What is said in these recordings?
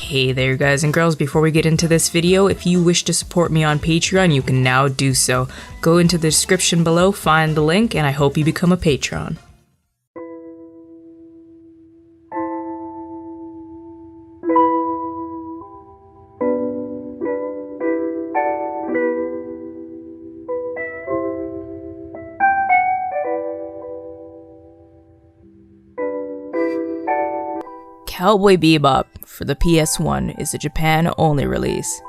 Hey there guys and girls, before we get into this video, if you wish to support me on Patreon, you can now do so. Go into the description below, find the link, and I hope you become a patron. Cowboy Bebop for the PS1 is a Japan-only release.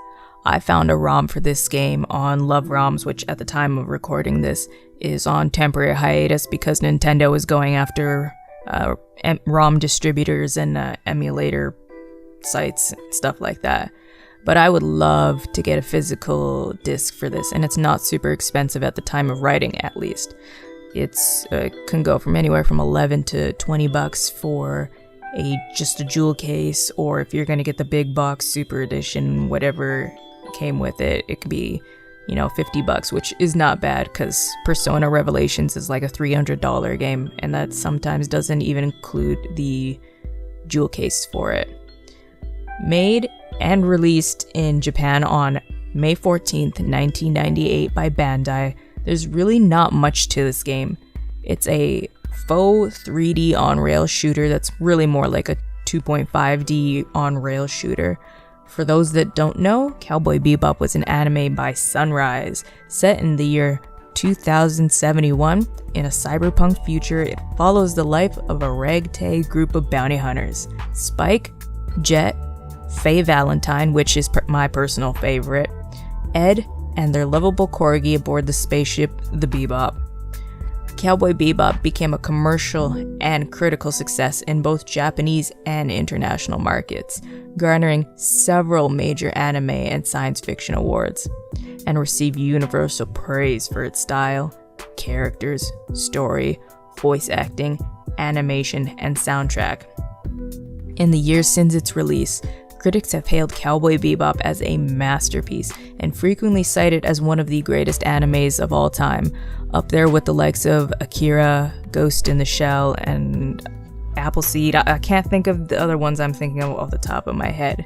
I found a ROM for this game on Love ROMs, which at the time of recording this is on temporary hiatus because Nintendo is going after ROM distributors and emulator sites, stuff like that. But I would love to get a physical disc for this, and it's not super expensive at the time of writing, at least. It's can go from anywhere from 11 to 20 bucks for just a jewel case, or if you're gonna get the big box super edition, whatever came with it, it could be, 50 bucks, which is not bad because Persona Revelations is like a $300 game, and that sometimes doesn't even include the jewel case for it. Made and released in Japan on May 14th, 1998 by Bandai, there's really not much to this game. It's a faux 3D on-rail shooter that's really more like a 2.5D on-rail shooter. For those that don't know, Cowboy Bebop was an anime by Sunrise, set in the year 2071 in a cyberpunk future. It follows the life of a ragtag group of bounty hunters: Spike, Jet, Faye Valentine, which is my personal favorite, Ed, and their lovable corgi aboard the spaceship, the Bebop. Cowboy Bebop became a commercial and critical success in both Japanese and international markets, garnering several major anime and science fiction awards, and received universal praise for its style, characters, story, voice acting, animation, and soundtrack. In the years since its release, critics have hailed Cowboy Bebop as a masterpiece and frequently cited as one of the greatest animes of all time, up there with the likes of Akira, Ghost in the Shell, and Appleseed. I can't think of the other ones I'm thinking of off the top of my head.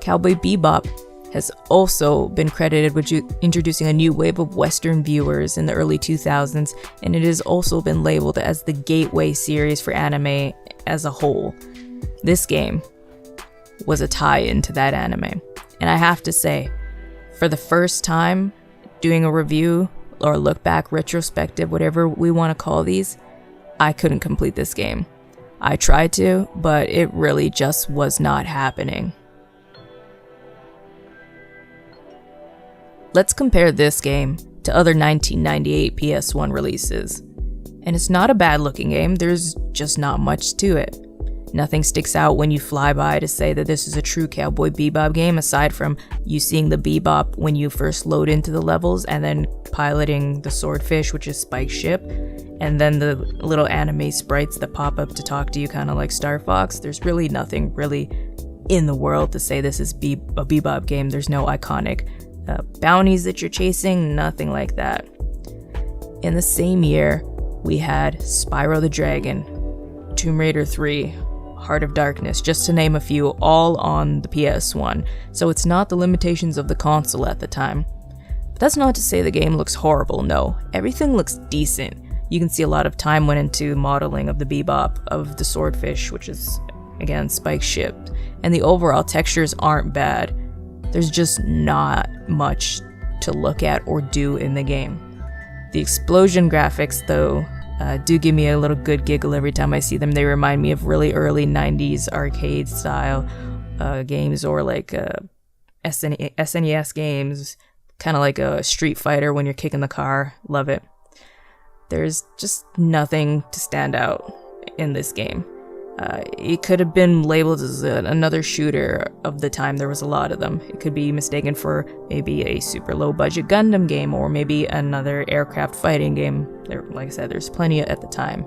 Cowboy Bebop has also been credited with introducing a new wave of Western viewers in the early 2000s, and it has also been labeled as the gateway series for anime as a whole. This game was a tie-in to that anime, and I have to say, for the first time doing a review or look back, retrospective, whatever we want to call these, I couldn't complete this game. I tried to, but it really just was not happening. Let's compare this game to other 1998 PS1 releases. And it's not a bad looking game, there's just not much to it. Nothing sticks out when you fly by to say that this is a true Cowboy Bebop game, aside from you seeing the Bebop when you first load into the levels, and then piloting the Swordfish, which is Spike's ship, and then the little anime sprites that pop up to talk to you, kind of like Star Fox. There's really nothing really in the world to say this is a Bebop game. There's no iconic bounties that you're chasing, nothing like that. In the same year, we had Spyro the Dragon, Tomb Raider 3, Heart of Darkness, just to name a few, all on the PS1, so it's not the limitations of the console at the time. But that's not to say the game looks horrible, no. Everything looks decent. You can see a lot of time went into modeling of the Bebop, of the Swordfish, which is, again, Spike's ship, and the overall textures aren't bad. There's just not much to look at or do in the game. The explosion graphics, though, do give me a little good giggle every time I see them. They remind me of really early 90s arcade style games, or like SNES games, kind of like a Street Fighter when you're kicking the car. Love it. There's just nothing to stand out in this game. It could have been labeled as another shooter of the time. There was a lot of them. It could be mistaken for maybe a super low budget Gundam game, or maybe another aircraft fighting game. Like I said, there's plenty at the time.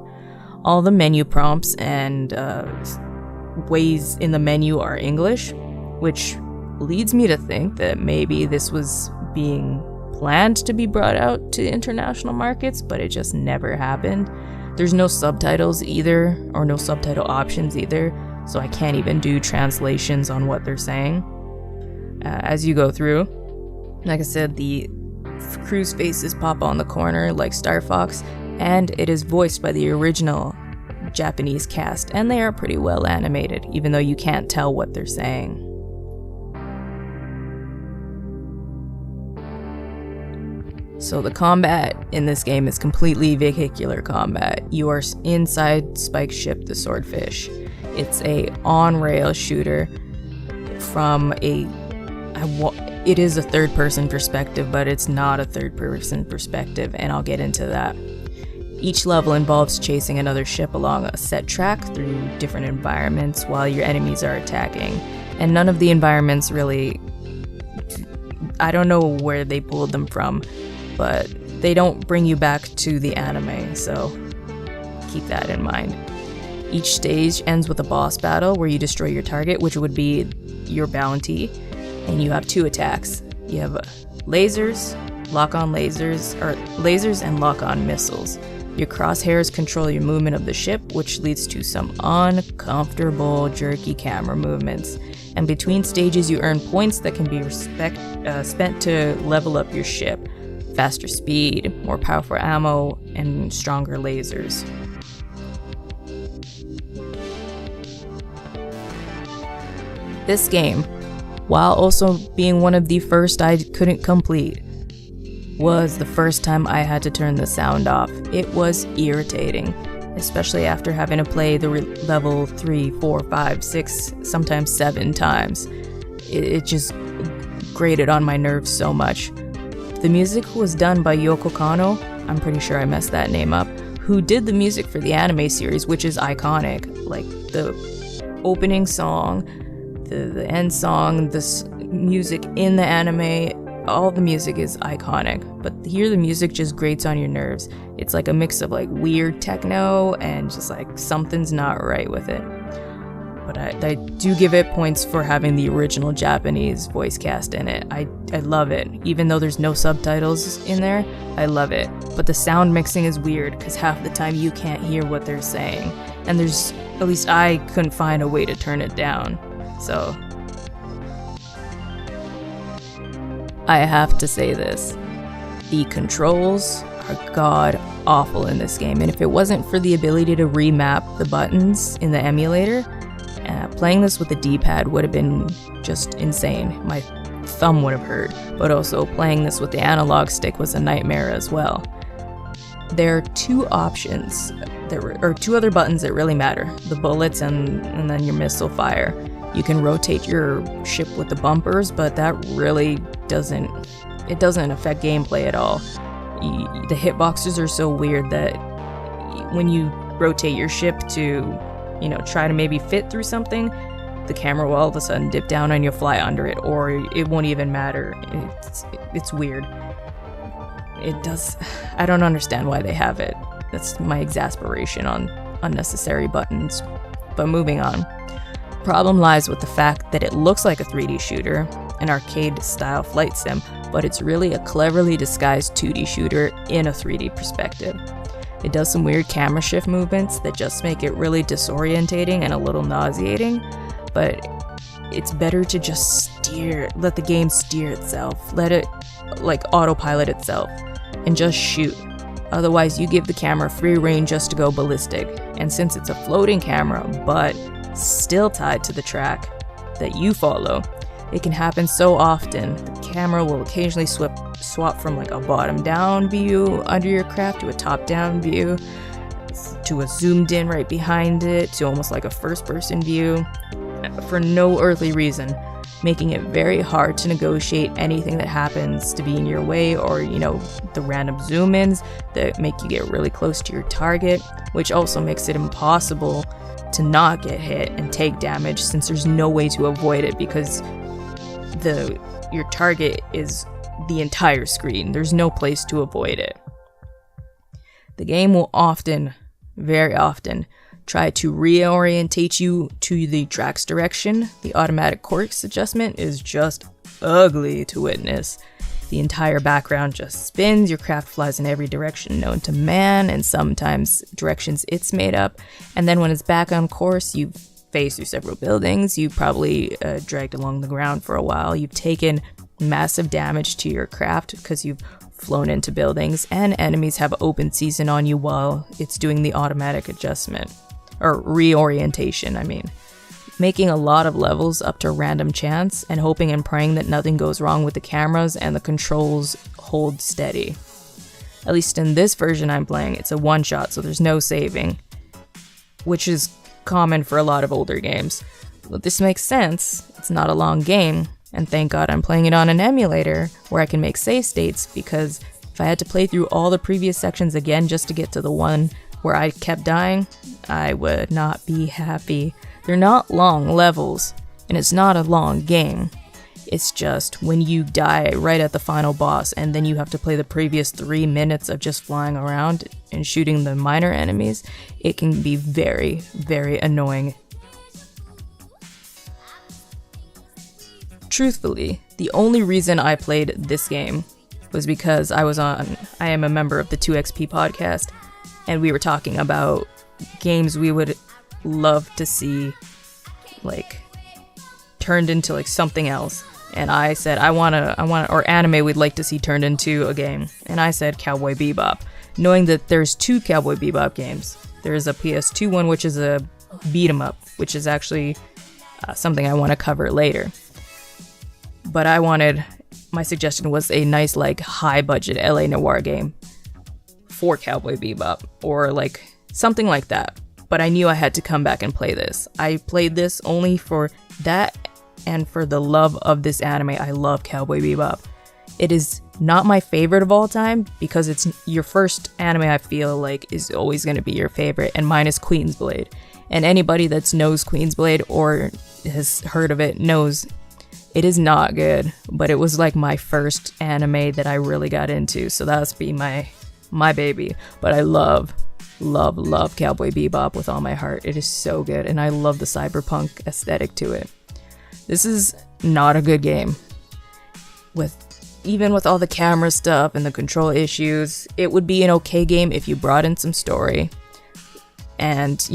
All the menu prompts and ways in the menu are English, which leads me to think that maybe this was being planned to be brought out to international markets, but it just never happened. There's no subtitles either, or no subtitle options either, so I can't even do translations on what they're saying. As you go through, like I said, the crew's faces pop on the corner like Star Fox, and it is voiced by the original Japanese cast, and they are pretty well animated, even though you can't tell what they're saying. So the combat in this game is completely vehicular combat. You are inside Spike's ship, the Swordfish. It's a on-rail shooter from it is a third-person perspective, but it's not a third-person perspective, and I'll get into that. Each level involves chasing another ship along a set track through different environments while your enemies are attacking. And none of the environments really, I don't know where they pulled them from, but they don't bring you back to the anime, so keep that in mind. Each stage ends with a boss battle where you destroy your target, which would be your bounty, and you have 2 attacks. You have lasers, lock-on lasers, or lasers and lock-on missiles. Your crosshairs control your movement of the ship, which leads to some uncomfortable, jerky camera movements. And between stages, you earn points that can be spent to level up your ship. Faster speed, more powerful ammo, and stronger lasers. This game, while also being one of the first I couldn't complete, was the first time I had to turn the sound off. It was irritating, especially after having to play the level 3, 4, 5, 6, sometimes 7 times. It just grated on my nerves so much. The music was done by Yoko Kanno, I'm pretty sure I messed that name up, who did the music for the anime series, which is iconic. Like the opening song, the end song, this music in the anime, all the music is iconic. But here the music just grates on your nerves. It's like a mix of like weird techno and just like something's not right with it. But I do give it points for having the original Japanese voice cast in it. I love it. Even though there's no subtitles in there, I love it. But the sound mixing is weird because half the time you can't hear what they're saying. And at least I couldn't find a way to turn it down. So I have to say this. The controls are god awful in this game. And if it wasn't for the ability to remap the buttons in the emulator, playing this with the D-pad would have been just insane. My thumb would have hurt, but also playing this with the analog stick was a nightmare as well. There are 2 options, or 2 other buttons that really matter, the bullets and then your missile fire. You can rotate your ship with the bumpers, but that really doesn't affect gameplay at all. The hitboxes are so weird that when you rotate your ship to try to maybe fit through something, the camera will all of a sudden dip down and you'll fly under it, or it won't even matter. It's weird. I don't understand why they have it. That's my exasperation on unnecessary buttons. But moving on. Problem lies with the fact that it looks like a 3D shooter, an arcade-style flight sim, but it's really a cleverly disguised 2D shooter in a 3D perspective. It does some weird camera shift movements that just make it really disorientating and a little nauseating, but it's better to just let the game steer itself, let it autopilot itself, and just shoot. Otherwise, you give the camera free rein just to go ballistic, and since it's a floating camera, but still tied to the track that you follow, it can happen so often. The camera will occasionally swap from like a bottom down view under your craft to a top down view to a zoomed in right behind it to almost like a first person view for no earthly reason, making it very hard to negotiate anything that happens to be in your way, or the random zoom ins that make you get really close to your target, which also makes it impossible to not get hit and take damage since there's no way to avoid it because your target is the entire screen. There's no place to avoid it. The game will often, very often, try to reorientate you to the track's direction. The automatic course adjustment is just ugly to witness. The entire background just spins, your craft flies in every direction known to man, and sometimes directions it's made up. And then when it's back on course, you phased through several buildings, you probably dragged along the ground for a while, you've taken massive damage to your craft because you've flown into buildings, and enemies have open season on you while it's doing the automatic adjustment, or reorientation, I mean. Making a lot of levels up to random chance and hoping and praying that nothing goes wrong with the cameras and the controls hold steady. At least in this version I'm playing, it's a one-shot, so there's no saving, which is common for a lot of older games. But this makes sense, it's not a long game, and thank God I'm playing it on an emulator where I can make save states, because if I had to play through all the previous sections again just to get to the one where I kept dying, I would not be happy. They're not long levels, and it's not a long game. It's just when you die right at the final boss and then you have to play the previous 3 minutes of just flying around and shooting the minor enemies, it can be very, very annoying. Truthfully, the only reason I played this game was because I am a member of the 2XP podcast, and we were talking about games we would love to see like turned into like something else, and I said I want or anime we'd like to see turned into a game, and I said Cowboy Bebop, knowing that there's 2 Cowboy Bebop games. There's a PS2 one, which is a beat 'em up, which is actually something I want to cover later, but my suggestion was a nice like high budget LA noir game for Cowboy Bebop, or like something like that. But I knew I had to come back and play this. I played this only for that and for the love of this anime. I love Cowboy Bebop. It is not my favorite of all time because it's your first anime, I feel like, is always going to be your favorite, and mine is Queen's Blade. And anybody that knows Queen's Blade or has heard of it knows it is not good, but it was like my first anime that I really got into, so that's be my baby. But I love Cowboy Bebop with all my heart. It is so good, and I love the cyberpunk aesthetic to it. This is not a good game. Even with all the camera stuff and the control issues, it would be an okay game if you brought in some story and,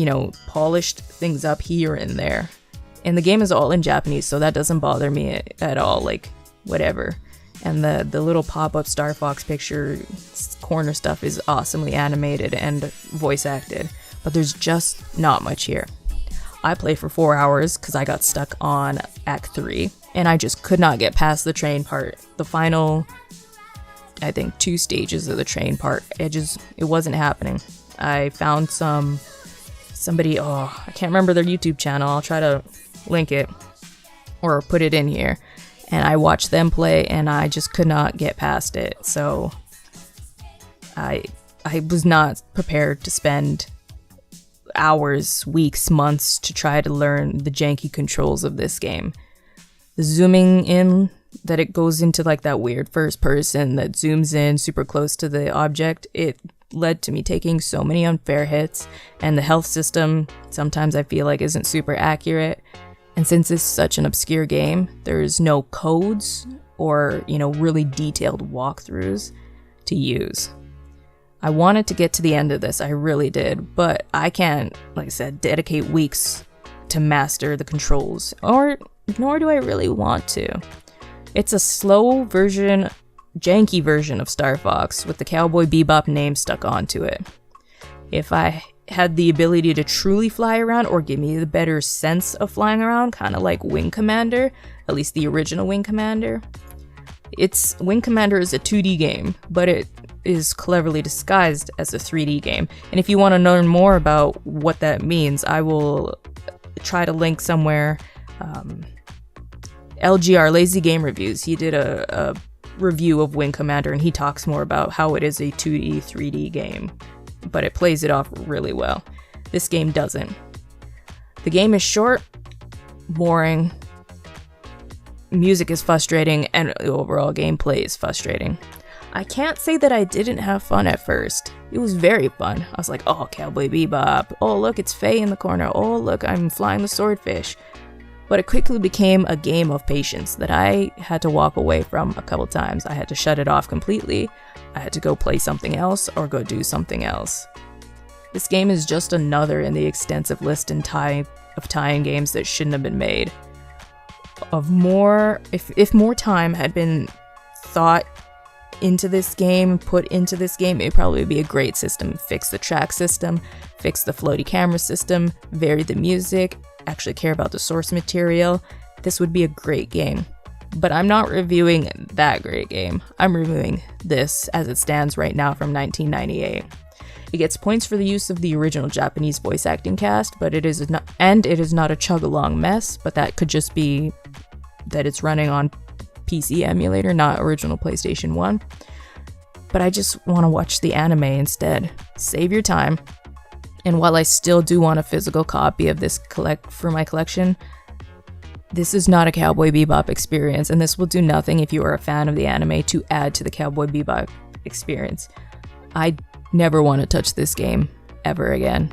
polished things up here and there. And the game is all in Japanese, so that doesn't bother me at all, like, whatever. And the little pop-up Star Fox picture corner stuff is awesomely animated and voice acted, but there's just not much here. I played for 4 hours because I got stuck on Act 3, and I just could not get past the train part. The final, I think, 2 stages of the train part, it wasn't happening. I found somebody, I can't remember their YouTube channel, I'll try to link it or put it in here. And I watched them play, and I just could not get past it. So I was not prepared to spend hours, weeks, months to try to learn the janky controls of this game. The zooming in, that it goes into like that weird first person that zooms in super close to the object, it led to me taking so many unfair hits, and the health system sometimes I feel like isn't super accurate. And since it's such an obscure game, there's no codes or, really detailed walkthroughs to use. I wanted to get to the end of this, I really did, but I can't, like I said, dedicate weeks to master the controls, nor do I really want to. It's a slow version, janky version of Star Fox with the Cowboy Bebop name stuck onto it. If I had the ability to truly fly around, or give me the better sense of flying around, kind of like Wing Commander, at least the original Wing Commander. Wing Commander is a 2D game, but it is cleverly disguised as a 3D game. And if you want to learn more about what that means, I will try to link somewhere. LGR, Lazy Game Reviews, he did a review of Wing Commander, and he talks more about how it is a 2D, 3D game, but it plays it off really well. This game doesn't. The game is short, boring, music is frustrating, and the overall gameplay is frustrating. I can't say that I didn't have fun at first. It was very fun. I was like, oh, Cowboy Bebop. Oh, look, it's Faye in the corner. Oh, look, I'm flying the swordfish. But it quickly became a game of patience that I had to walk away from a couple times. I had to shut it off completely. I had to go play something else or go do something else. This game is just another in the extensive list and of tie-in games that shouldn't have been made. If more time had been thought into this game, put into this game, it'd probably be a great system. Fix the track system, fix the floaty camera system, vary the music, actually care about the source material. This would be a great game. But I'm not reviewing that great game. I'm reviewing this as it stands right now from 1998. It gets points for the use of the original Japanese voice acting cast, but it is not a chug-along mess, but that could just be that it's running on PC emulator, not original PlayStation 1. But I just want to watch the anime instead. Save your time. And while I still do want a physical copy of this for my collection, this is not a Cowboy Bebop experience, and this will do nothing if you are a fan of the anime to add to the Cowboy Bebop experience. I never want to touch this game ever again.